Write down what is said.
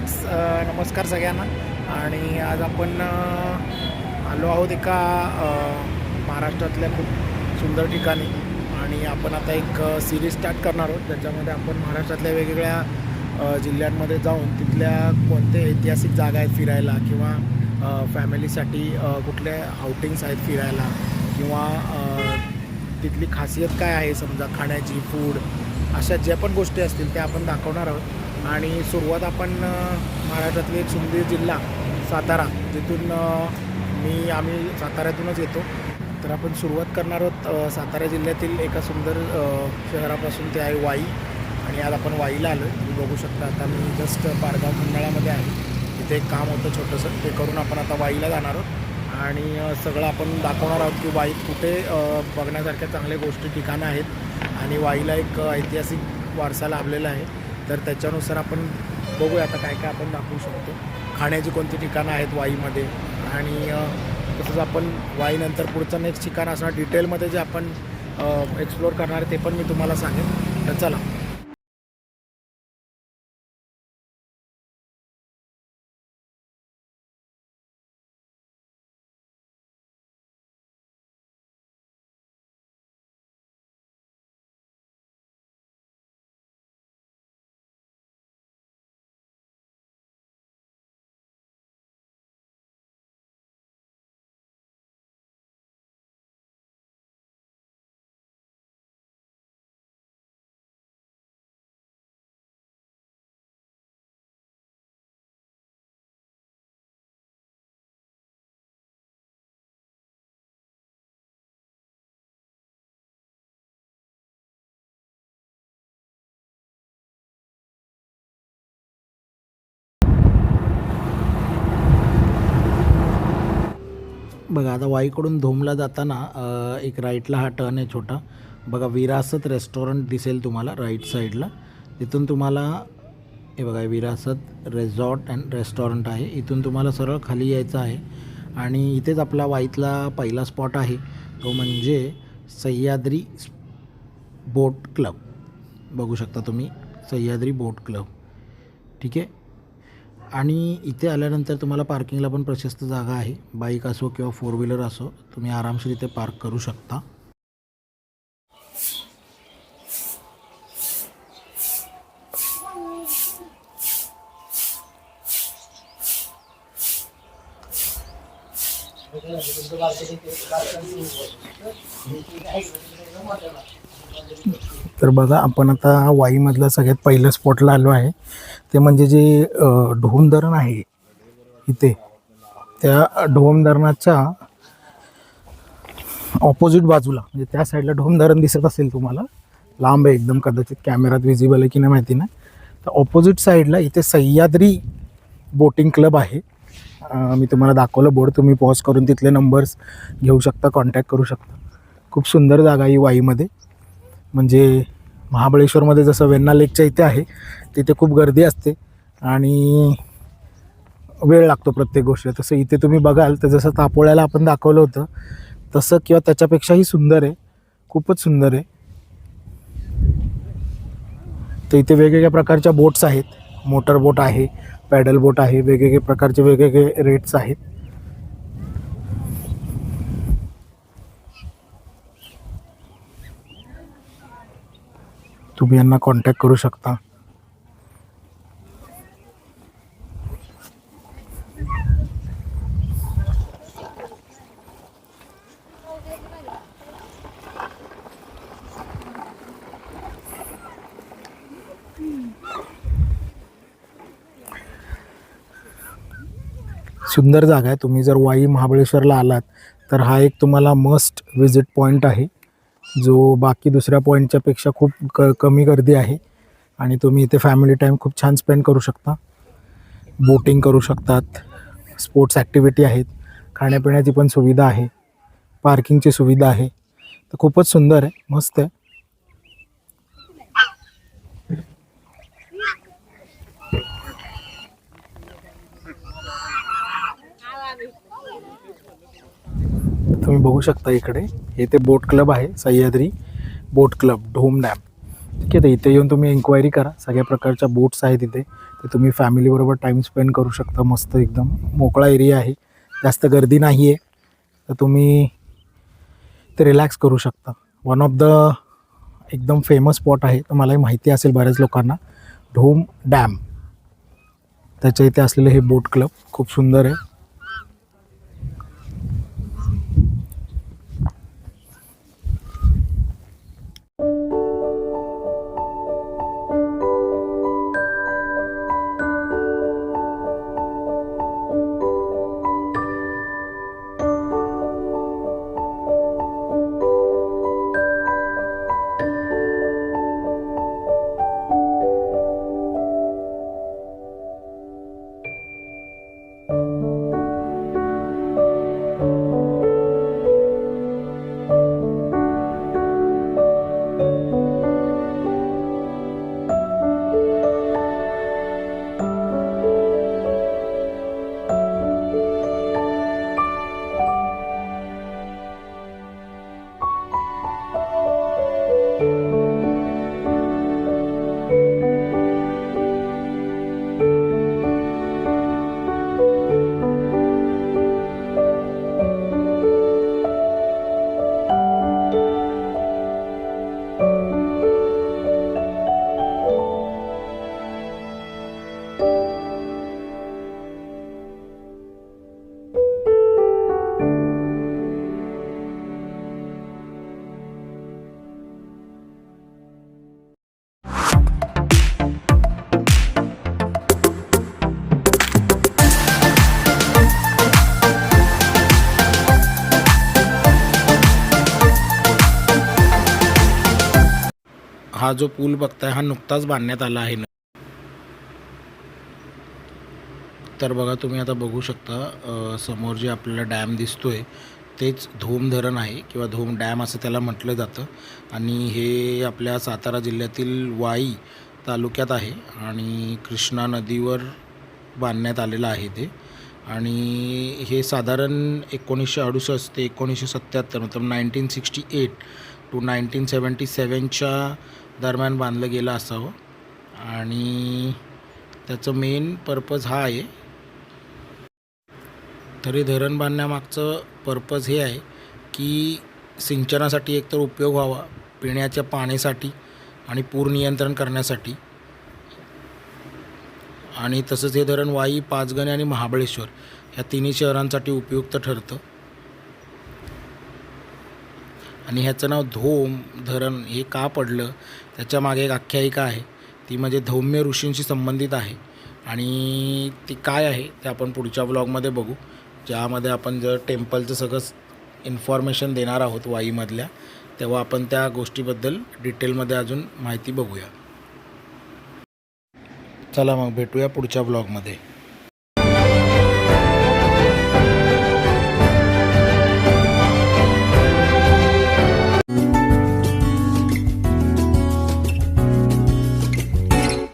Friends, नमस्कार सगळ्यांना. आणि आज आपण आलो आहोत एका महाराष्ट्रातल्या खूप सुंदर ठिकाणी. आणि आपण आता एक सिरीज स्टार्ट करणार आहोत ज्याच्यामध्ये आपण महाराष्ट्रातल्या वेगवेगळ्या जिल्ह्यांमध्ये जाऊन तिथल्या कोणते ऐतिहासिक जागा आहेत फिरायला, किंवा फॅमिलीसाठी कुठल्या आउटिंग्स आहेत फिरायला, किंवा तिथली खासियत काय आहे समजा खाण्याची, फूड, अशा ज्या पण गोष्टी असतील त्या आपण दाखवणार आहोत. आणि सुरुवात आपण महाराष्ट्रातले एक सुंदर जिल्हा सातारा, जिथून आम्ही साताऱ्यातूनच येतो. तर आपण सुरुवात करणार आहोत सातारा जिल्ह्यातील एका सुंदर शहरापासून. ते आहे वाई. आणि आज आपण वाईला आलो आहे. तुम्ही बघू शकता आता मी जस्ट पारगाव खंडाळामध्ये आहे. तिथे एक काम होतं छोटंसं, ते करून आपण आता वाईला जाणार आहोत. आणि सगळं आपण दाखवणार आहोत की वाईत कुठे बघण्यासारख्या चांगल्या गोष्टी, ठिकाणं आहेत. आणि वाईला एक ऐतिहासिक वारसा लाभलेला आहे. तर त्याच्यानुसार आपण बघूया आता काय काय आपण दाखवू शकतो. खाण्याची कोणती ठिकाणं आहेत वाईमध्ये. आणि तसंच आपण वाईनंतर पुढचं नेक्स्ट ठिकाण असणार डिटेलमध्ये जे आपण एक्सप्लोअर करणार आहे ते पण मी तुम्हाला सांगेन. तर चला. बघा आता वाईकडून धोमला जाताना एक राईटला हा टर्न आहे छोटा. बघा विरासत रेस्टॉरंट दिसेल तुम्हाला राईट साईडला. तिथून तुम्हाला हे बघा विरासत रिसॉर्ट अँड रेस्टॉरंट आहे. इथून तुम्हाला सरळ खाली यायचं आहे. आणि इथेच आपला वाईतला पहिला स्पॉट आहे, तो म्हणजे सह्याद्री बोट क्लब. बघू शकता तुम्ही सह्याद्री बोट क्लब. ठीक आहे. आणि इथे आल्यानंतर तुम्हाला पार्किंगला पण प्रशस्त जागा आहे. बाईक असो किंवा फोर व्हीलर असो, तुम्ही आरामशीर इथे पार्क करू शकता. तर बघा आपण आता वाईमधल्या सगळ्यात पहिल्या स्पॉटला आलो आहे. ते म्हणजे जे ढोम धरण आहे इथे, त्या ढोम धरणाच्या ऑपोजिट बाजूला, म्हणजे त्या साईडला ढोम धरण दिसत असेल तुम्हाला, लांब आहे एकदम, कदाचित कॅमेरात विजिबल आहे की नाही माहिती नाही. तर ऑपोजिट साईडला इथे सह्याद्री बोटिंग क्लब आहे. मी तुम्हाला दाखवलं बोर्ड, तुम्ही पॉज करून तिथले नंबर्स घेऊ शकता, कॉन्टॅक्ट करू शकता. खूप सुंदर जागा ही वाईमध्ये. म्हणजे महाबळेश्वरमध्ये जसं वेण्णा लेकच्या इथे आहे, तिथे खूप गर्दी असते आणि वेळ लागतो प्रत्येक गोष्ट. तसं इथे तुम्ही बघाल तर जसं तापोळ्याला आपण दाखवलं होतं तसं किंवा त्याच्यापेक्षाही सुंदर आहे, खूपच सुंदर आहे. तर इथे वेगवेगळ्या प्रकारच्या बोट्स आहेत. मोटर बोट आहे, पॅडल बोट आहे, वेगवेगळे प्रकारचे वेगवेगळे रेट्स आहेत. तुम्ही यांना कॉन्टॅक्ट करू शकता. सुंदर जागा आहे. तुम्ही जर वाई महाबळेश्वरला आलात तर हा एक तुम्हाला मस्ट विजिट पॉईंट आहे, जो बाकी दुसऱ्या पॉईंटच्या पेक्षा खूप कमी गर्दी आहे. आणि तुम्ही इथे फॅमिली टाईम खूप छान स्पेंड करू शकता. बोटिंग करू शकतात, स्पोर्ट्स ॲक्टिव्हिटी आहेत, खाण्यापिण्याची पण सुविधा आहे, पार्किंगची सुविधा आहे. तर खूपच सुंदर आहे, मस्त आहे. तुम्ही बघू शकता इकडे हे ते बोट क्लब आहे, सह्याद्री बोट क्लब ढोम डॅम. ठीक आहे. तर इथे येऊन तुम्ही एन्क्वायरी करा. सगळ्या प्रकारच्या बोट्स आहेत इथे. ते तुम्ही फॅमिलीबरोबर टाईम स्पेंड करू शकता. मस्त एकदम मोकळा एरिया आहे, जास्त गर्दी नाही आहे, तर तुम्ही ते रिलॅक्स करू शकता. वन ऑफ द एकदम फेमस स्पॉट आहे, तर मलाही माहिती असेल बऱ्याच लोकांना, धूम डॅम. त्याच्या इथे असलेलं हे बोट क्लब खूप सुंदर आहे. हा जो पूल बघताय हा नुकताच बांधण्यात आला आहे. तर बघा तुम्ही आता बघू शकता समोर जे आपल्याला डॅम दिसतोय तेच धूम धरण आहे किंवा धूम डॅम असं त्याला म्हटलं जातं. आणि हे आपल्या सातारा जिल्ह्यातील वाई तालुक्यात आहे आणि कृष्णा नदीवर बांधण्यात आलेलं आहे ते. आणि हे साधारण 1968 ते 1977 मतलब 1968 टू 1977च्या दरम्यान बांधलं गेलं असावं. आणि त्याचं मेन पर्पज हा आहे. तरी धरण बांधण्यामागचं पर्पज हे आहे की सिंचनासाठी एकतर उपयोग व्हावा, पिण्याच्या पाण्यासाठी आणि पूर नियंत्रण करण्यासाठी. आणि तसंच हे धरण वाई, पाचगणी आणि महाबळेश्वर ह्या तिन्ही शहरांसाठी उपयुक्त ठरतं. आणि ह्याचं नाव धोम धरण हे का पडलं त्याच्या मागे एक आख्यायिका आहे. ती म्हणजे धौम्य ऋषींशी संबंधित आहे. आणि ती काय आहे ते आपण पुढच्या ब्लॉगमध्ये बघू, ज्यामध्ये आपण जर टेम्पलचं सगळं इन्फॉर्मेशन देणार आहोत वाईमधल्या, तेव्हा आपण त्या गोष्टीबद्दल डिटेलमध्ये अजून माहिती बघूया. चला मग भेटूया पुढच्या ब्लॉगमध्ये.